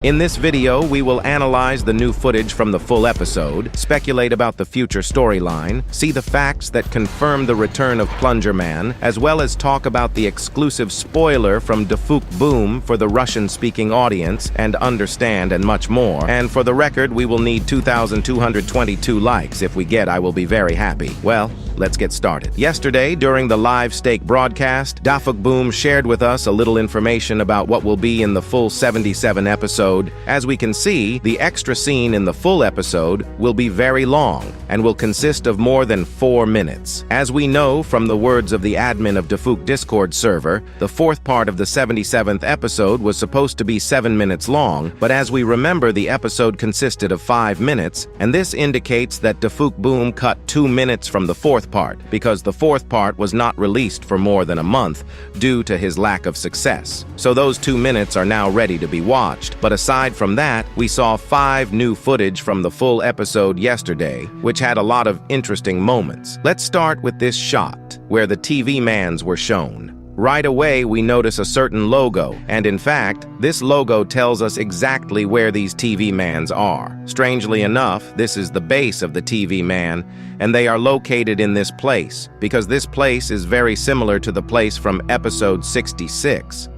In this video, we will analyze the new footage from the full episode, speculate about the future storyline, see the facts that confirm the return of Plunger Man, as well as talk about the exclusive spoiler from Mr.Boom for the Russian-speaking audience, and understand and much more. And for the record, we will need 2,222 likes. If we get, I will be very happy. Well, let's get started. Yesterday, during the live stake broadcast, Mr.Boom shared with us a little information about what will be in the full 77 episode. As we can see, the extra scene in the full episode will be very long and will consist of more than 4 minutes. As we know from the words of the admin of Defuk Discord server, the fourth part of the 77th episode was supposed to be 7 minutes long, but as we remember, the episode consisted of 5 minutes, and this indicates that Mr.Boom cut 2 minutes from the fourth part, because the fourth part was not released for more than a month due to his lack of success. So those 2 minutes are now ready to be watched, but aside from that, we saw 5 new footage from the full episode yesterday, which had a lot of interesting moments. Let's start with this shot, where the TV mans were shown. Right away, we notice a certain logo, and in fact, this logo tells us exactly where these TV mans are. Strangely enough, this is the base of the TV man, and they are located in this place, because this place is very similar to the place from episode 66.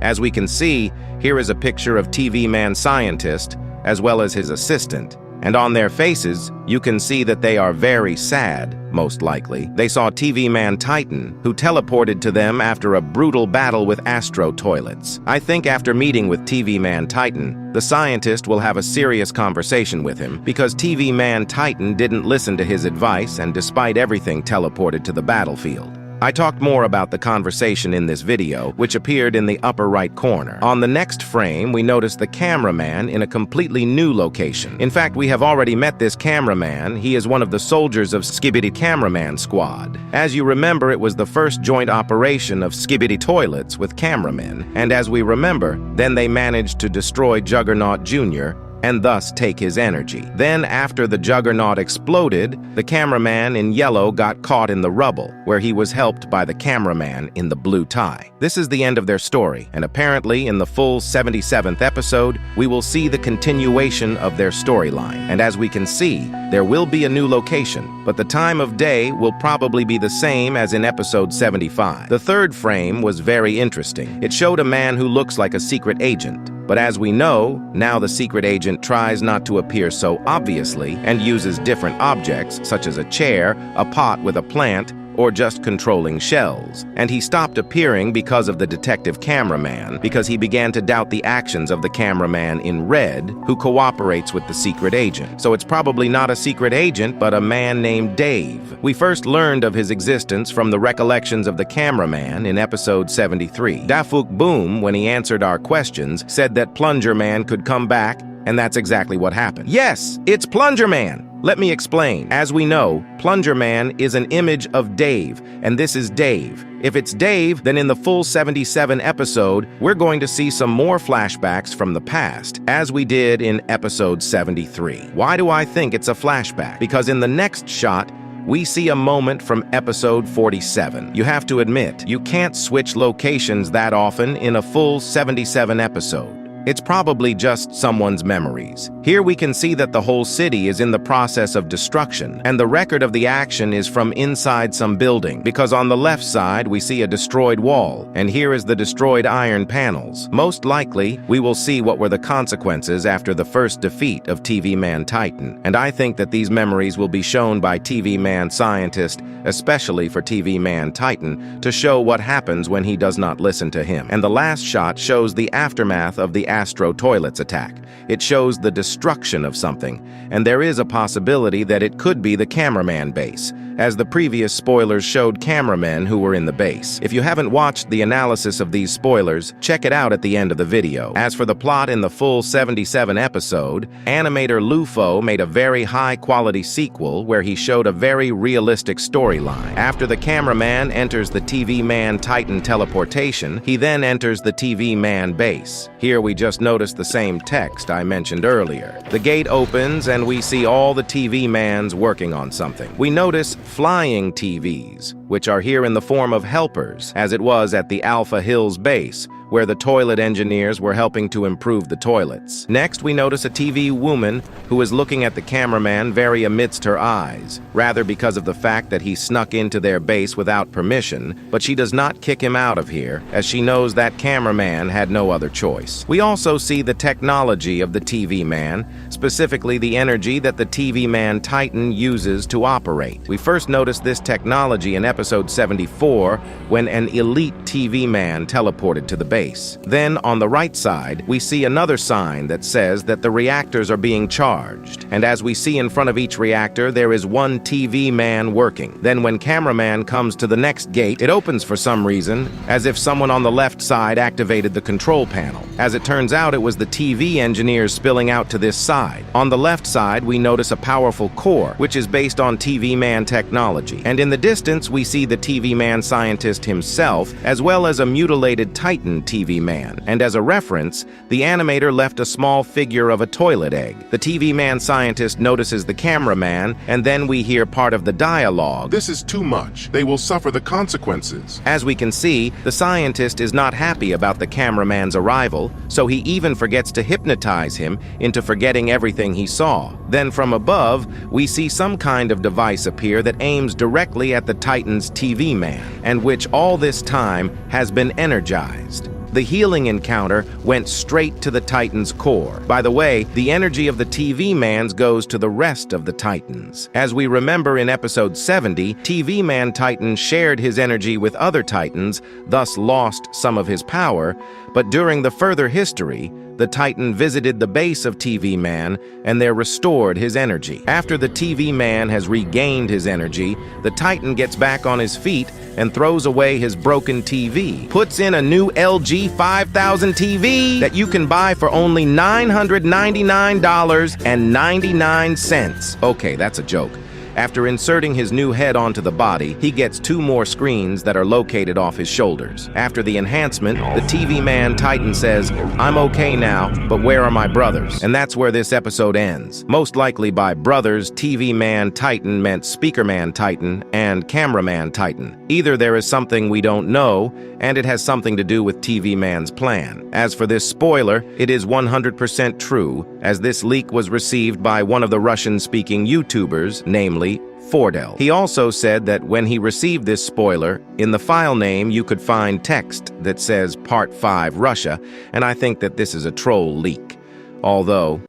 As we can see, here is a picture of TV Man Scientist, as well as his assistant, and on their faces, you can see that they are very sad, most likely. They saw TV Man Titan, who teleported to them after a brutal battle with Astro Toilets. I think after meeting with TV Man Titan, the scientist will have a serious conversation with him, because TV Man Titan didn't listen to his advice and despite everything teleported to the battlefield. I talked more about the conversation in this video, which appeared in the upper right corner. On the next frame, we notice the cameraman in a completely new location. In fact, we have already met this cameraman. He is one of the soldiers of Skibidi Cameraman squad. As you remember, it was the first joint operation of Skibidi Toilets with Cameraman, and as we remember, then they managed to destroy Juggernaut Jr., and thus take his energy. Then, after the Juggernaut exploded, the cameraman in yellow got caught in the rubble, where he was helped by the cameraman in the blue tie. This is the end of their story, and apparently in the full 77th episode, we will see the continuation of their storyline. And as we can see, there will be a new location, but the time of day will probably be the same as in episode 75. The third frame was very interesting. It showed a man who looks like a secret agent. But as we know, now the secret agent tries not to appear so obviously and uses different objects, such as a chair, a pot with a plant, or just controlling shells. And he stopped appearing because of the detective cameraman, because he began to doubt the actions of the cameraman in red, who cooperates with the secret agent. So it's probably not a secret agent, but a man named Dave. We first learned of his existence from the recollections of the cameraman in episode 73. Mr.Boom, when he answered our questions, said that Plunger Man could come back, and that's exactly what happened. Yes, it's Plunger Man! Let me explain. As we know, Plunger Man is an image of Dave, and this is Dave. If it's Dave, then in the full 77 episode, we're going to see some more flashbacks from the past, as we did in episode 73. Why do I think it's a flashback? Because in the next shot, we see a moment from episode 47. You have to admit, you can't switch locations that often in a full 77 episode. It's probably just someone's memories. Here we can see that the whole city is in the process of destruction, and the record of the action is from inside some building, because on the left side we see a destroyed wall, and here is the destroyed iron panels. Most likely, we will see what were the consequences after the first defeat of TV Man Titan, and I think that these memories will be shown by TV Man Scientist, especially for TV Man Titan, to show what happens when he does not listen to him. And the last shot shows the aftermath of the Astro Toilets attack. It shows the destruction of something, and there is a possibility that it could be the cameraman base, as the previous spoilers showed cameramen who were in the base. If you haven't watched the analysis of these spoilers, check it out at the end of the video. As for the plot in the full 77 episode, animator Lofo made a very high-quality sequel where he showed a very realistic storyline. After the cameraman enters the TV Man Titan teleportation, he then enters the TV Man base. Here we just noticed the same text I mentioned earlier. The gate opens and we see all the TV mans working on something. We notice flying TVs, which are here in the form of helpers, as it was at the Alpha Hills base, where the toilet engineers were helping to improve the toilets. Next, we notice a TV woman who is looking at the cameraman very amidst her eyes, rather because of the fact that he snuck into their base without permission, but she does not kick him out of here, as she knows that cameraman had no other choice. We also see the technology of the TV man, specifically the energy that the TV man Titan uses to operate. We first noticed this technology in episode 74, when an elite TV man teleported to the base. Then, on the right side, we see another sign that says that the reactors are being charged, and as we see in front of each reactor, there is one TV man working. Then when cameraman comes to the next gate, it opens for some reason, as if someone on the left side activated the control panel. As it turns out, it was the TV engineers spilling out to this side. On the left side, we notice a powerful core, which is based on TV man technology. And in the distance, we see the TV man scientist himself, as well as a mutilated Titan TV man. And as a reference, the animator left a small figure of a toilet egg. The TV man scientist notices the cameraman, and then we hear part of the dialogue. "This is too much. They will suffer the consequences." As we can see, the scientist is not happy about the cameraman's arrival, so he even forgets to hypnotize him into forgetting everything he saw. Then from above, we see some kind of device appear that aims directly at the Titan's TV man, and which all this time has been energized. The healing encounter went straight to the Titan's core. By the way, the energy of the TV man's goes to the rest of the Titans. As we remember in episode 70, TV man Titan shared his energy with other Titans, thus lost some of his power, but during the further history, the Titan visited the base of TV Man and there restored his energy. After the TV Man has regained his energy, the Titan gets back on his feet and throws away his broken TV, puts in a new LG 5000 TV that you can buy for only $999.99. Okay, that's a joke. After inserting his new head onto the body, he gets 2 more screens that are located off his shoulders. After the enhancement, the TV man Titan says, "I'm okay now, but where are my brothers?" And that's where this episode ends. Most likely by brothers, TV man Titan meant Speaker Man Titan and Cameraman Titan. Either there is something we don't know, and it has something to do with TV man's plan. As for this spoiler, it is 100% true, as this leak was received by one of the Russian-speaking YouTubers, namely Fordel. He also said that when he received this spoiler, in the file name you could find text that says Part 5 Russia, and I think that this is a troll leak. Although,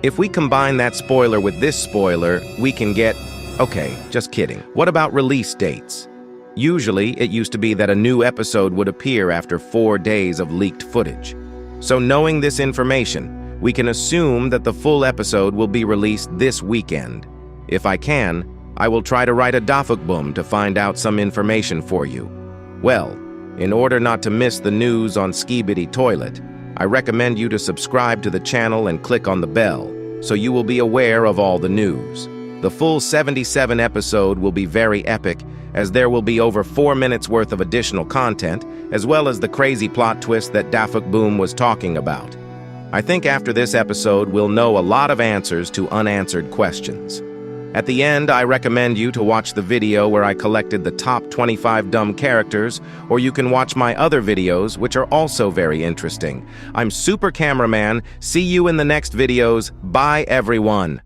if we combine that spoiler with this spoiler, we can get... Okay, just kidding. What about release dates? Usually, it used to be that a new episode would appear after 4 days of leaked footage. So knowing this information, we can assume that the full episode will be released this weekend. If I can, I will try to write a Mr.Boom to find out some information for you. Well, in order not to miss the news on Skibidi Toilet, I recommend you to subscribe to the channel and click on the bell, so you will be aware of all the news. The full 77 episode will be very epic, as there will be over 4 minutes worth of additional content, as well as the crazy plot twist that Mr.Boom was talking about. I think after this episode, we'll know a lot of answers to unanswered questions. At the end, I recommend you to watch the video where I collected the top 25 dumb characters, or you can watch my other videos, which are also very interesting. I'm Super Cameraman. See you in the next videos. Bye, everyone.